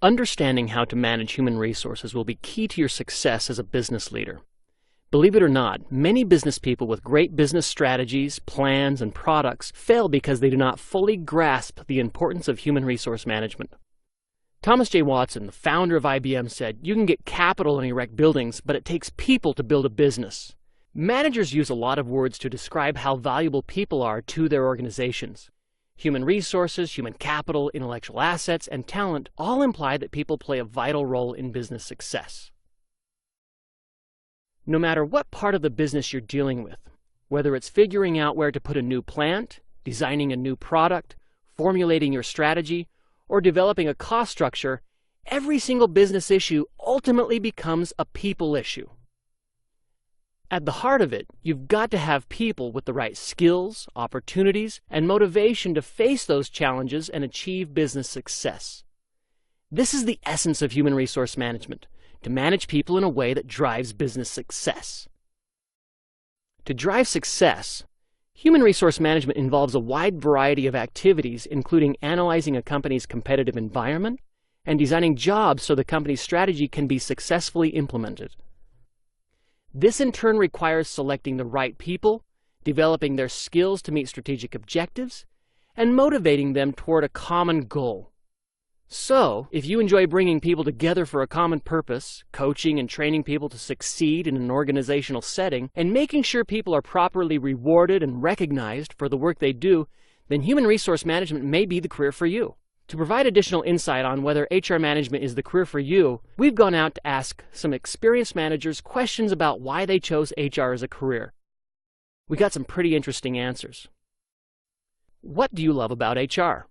Understanding how to manage human resources will be key to your success as a business leader. Believe it or not, many business people with great business strategies, plans, and products fail because they do not fully grasp the importance of human resource management. Thomas J. Watson, the founder of IBM, said, "You can get capital and erect buildings, but it takes people to build a business." Managers use a lot of words to describe how valuable people are to their organizations. Human resources, human capital, intellectual assets, and talent all imply that people play a vital role in business success. No matter what part of the business you're dealing with, whether it's figuring out where to put a new plant, designing a new product, formulating your strategy, or developing a cost structure, every single business issue ultimately becomes a people issue. At the heart of it, you've got to have people with the right skills, opportunities, and motivation to face those challenges and achieve business success. This is the essence of human resource management, to manage people in a way that drives business success. To drive success, human resource management involves a wide variety of activities, including analyzing a company's competitive environment and designing jobs so the company's strategy can be successfully implemented. This in turn requires selecting the right people, developing their skills to meet strategic objectives, and motivating them toward a common goal. So, if you enjoy bringing people together for a common purpose, coaching and training people to succeed in an organizational setting, and making sure people are properly rewarded and recognized for the work they do, then human resource management may be the career for you. To provide additional insight on whether HR management is the career for you, we've gone out to ask some experienced managers questions about why they chose HR as a career. We got some pretty interesting answers. What do you love about HR?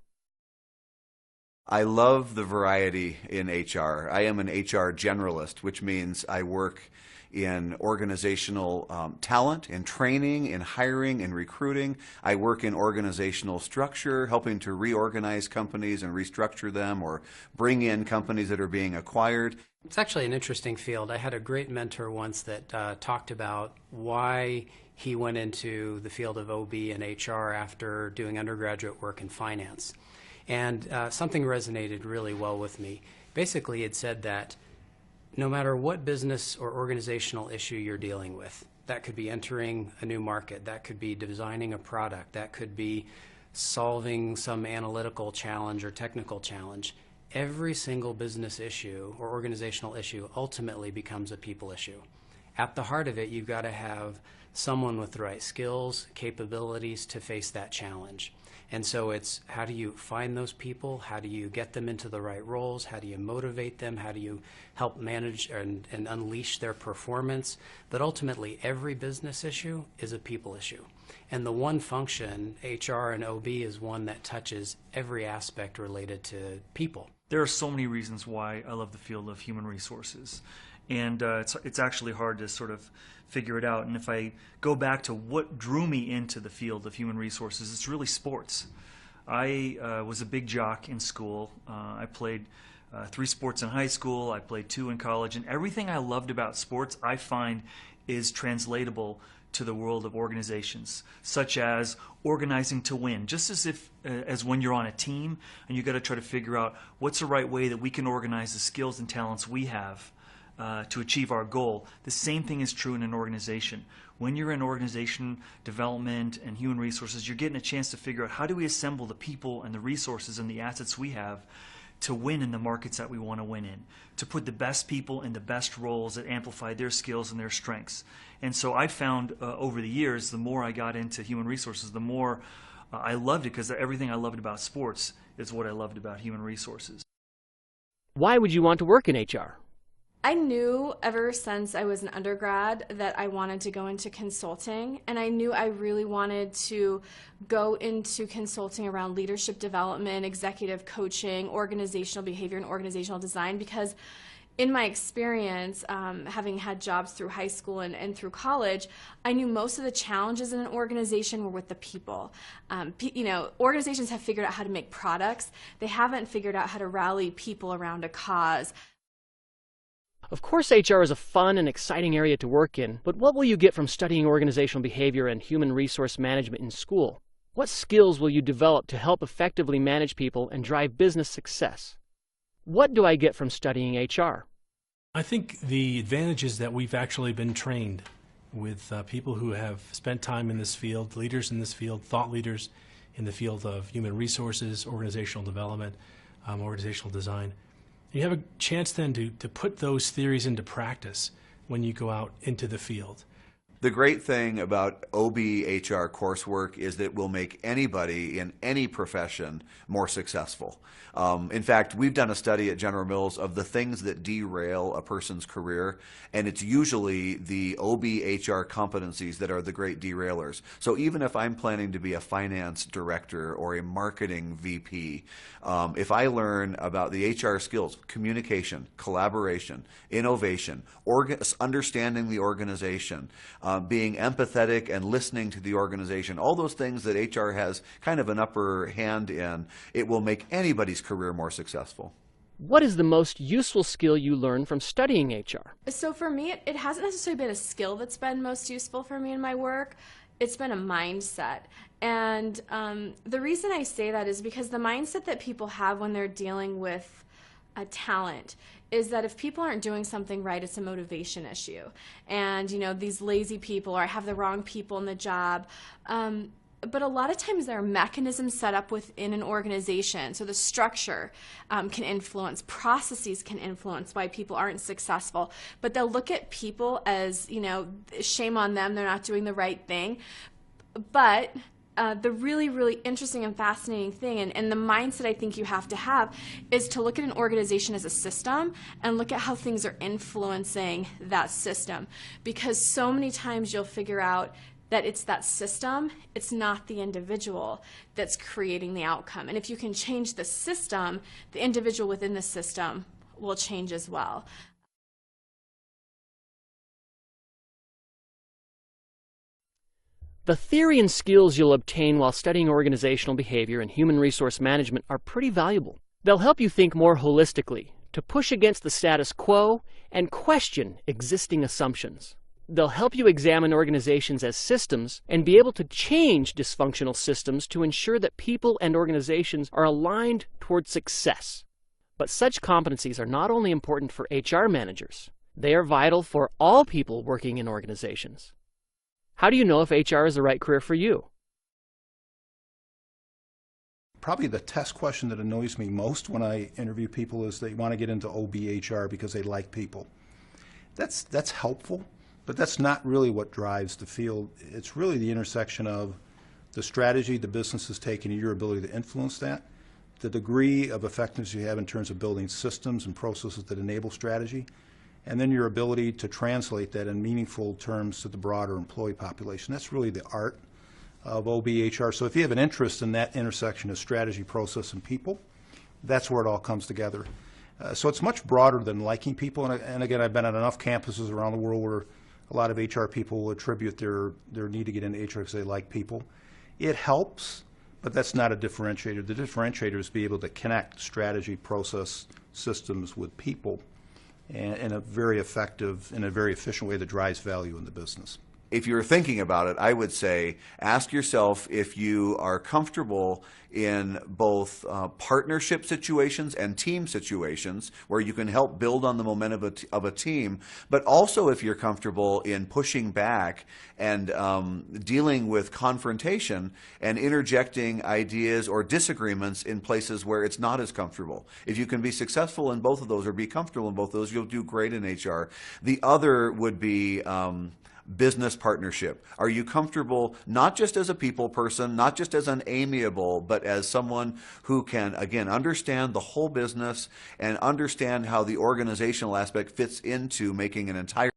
I love the variety in HR. I am an HR generalist, which means I work in organizational talent, in training, in hiring, in recruiting. I work in organizational structure, helping to reorganize companies and restructure them or bring in companies that are being acquired. It's actually an interesting field. I had a great mentor once that talked about why he went into the field of OB and HR after doing undergraduate work in finance. And something resonated really well with me. Basically, it said that no matter what business or organizational issue you're dealing with, that could be entering a new market, that could be designing a product, that could be solving some analytical challenge or technical challenge, every single business issue or organizational issue ultimately becomes a people issue. At the heart of it, you've got to have someone with the right skills, capabilities to face that challenge. And so it's how do you find those people, how do you get them into the right roles, how do you motivate them, how do you help manage and unleash their performance. But ultimately, every business issue is a people issue. And the one function, HR and OB, is one that touches every aspect related to people. There are so many reasons why I love the field of human resources. And it's actually hard to sort of figure it out. And if I go back to what drew me into the field of human resources, it's really sports. I was a big jock in school. I played 3 sports in high school. I played 2 in college. And everything I loved about sports, I find, is translatable to the world of organizations, such as organizing to win. Just as when you're on a team and you got to try to figure out what's the right way that we can organize the skills and talents we have to achieve our goal. The same thing is true in an organization. When you're in organization development and human resources, you're getting a chance to figure out how do we assemble the people and the resources and the assets we have to win in the markets that we want to win in, to put the best people in the best roles that amplify their skills and their strengths. And so I found over the years, the more I got into human resources, the more I loved it, because everything I loved about sports is what I loved about human resources. Why would you want to work in HR? I knew ever since I was an undergrad that I wanted to go into consulting, and I knew I really wanted to go into consulting around leadership development, executive coaching, organizational behavior, and organizational design, because in my experience, having had jobs through high school and through college, I knew most of the challenges in an organization were with the people. Organizations have figured out how to make products. They haven't figured out how to rally people around a cause. Of course, HR is a fun and exciting area to work in, but what will you get from studying organizational behavior and human resource management in school? What skills will you develop to help effectively manage people and drive business success? What do I get from studying HR? I think the advantage is that we've actually been trained with people who have spent time in this field, leaders in this field, thought leaders in the field of human resources, organizational development, organizational design. You have a chance then to put those theories into practice when you go out into the field. The great thing about OB HR coursework is that it will make anybody in any profession more successful. In fact, we've done a study at General Mills of the things that derail a person's career, and it's usually the OB HR competencies that are the great derailers. So even if I'm planning to be a finance director or a marketing VP, if I learn about the HR skills, communication, collaboration, innovation, understanding the organization, being empathetic and listening to the organization, all those things that HR has kind of an upper hand in, it will make anybody's career more successful. What is the most useful skill you learned from studying HR? So for me, it hasn't necessarily been a skill that's been most useful for me in my work. It's been a mindset. And the reason I say that is because the mindset that people have when they're dealing with a talent is that if people aren't doing something right, it's a motivation issue. And, you know, these lazy people, or I have the wrong people in the job. But a lot of times there are mechanisms set up within an organization. So the structure can influence, processes can influence why people aren't successful. But they'll look at people as, you know, shame on them, they're not doing the right thing. But the really, really interesting and fascinating thing, and the mindset I think you have to have, is to look at an organization as a system and look at how things are influencing that system. Because so many times you'll figure out that it's that system, it's not the individual that's creating the outcome. And if you can change the system, the individual within the system will change as well. The theory and skills you'll obtain while studying organizational behavior and human resource management are pretty valuable. They'll help you think more holistically, to push against the status quo and question existing assumptions. They'll help you examine organizations as systems and be able to change dysfunctional systems to ensure that people and organizations are aligned toward success. But such competencies are not only important for HR managers, they are vital for all people working in organizations. How do you know if HR is the right career for you? Probably the test question that annoys me most when I interview people is they want to get into OBHR because they like people. That's helpful, but that's not really what drives the field. It's really the intersection of the strategy the business is taking and your ability to influence that, the degree of effectiveness you have in terms of building systems and processes that enable strategy, and then your ability to translate that in meaningful terms to the broader employee population. That's really the art of OBHR. So if you have an interest in that intersection of strategy, process, and people, that's where it all comes together. So it's much broader than liking people. And again, I've been at enough campuses around the world where a lot of HR people will attribute their need to get into HR because they like people. It helps, but that's not a differentiator. The differentiator is to be able to connect strategy, process, systems with people in a very effective, in a very efficient way that drives value in the business. If you're thinking about it, I would say ask yourself if you are comfortable in both partnership situations and team situations where you can help build on the momentum of a team, but also if you're comfortable in pushing back and dealing with confrontation and interjecting ideas or disagreements in places where it's not as comfortable. If you can be successful in both of those or be comfortable in both of those, you'll do great in HR. The other would be business partnership. Are you comfortable not just as a people person, not just as an amiable, but as someone who can, again, understand the whole business and understand how the organizational aspect fits into making an entire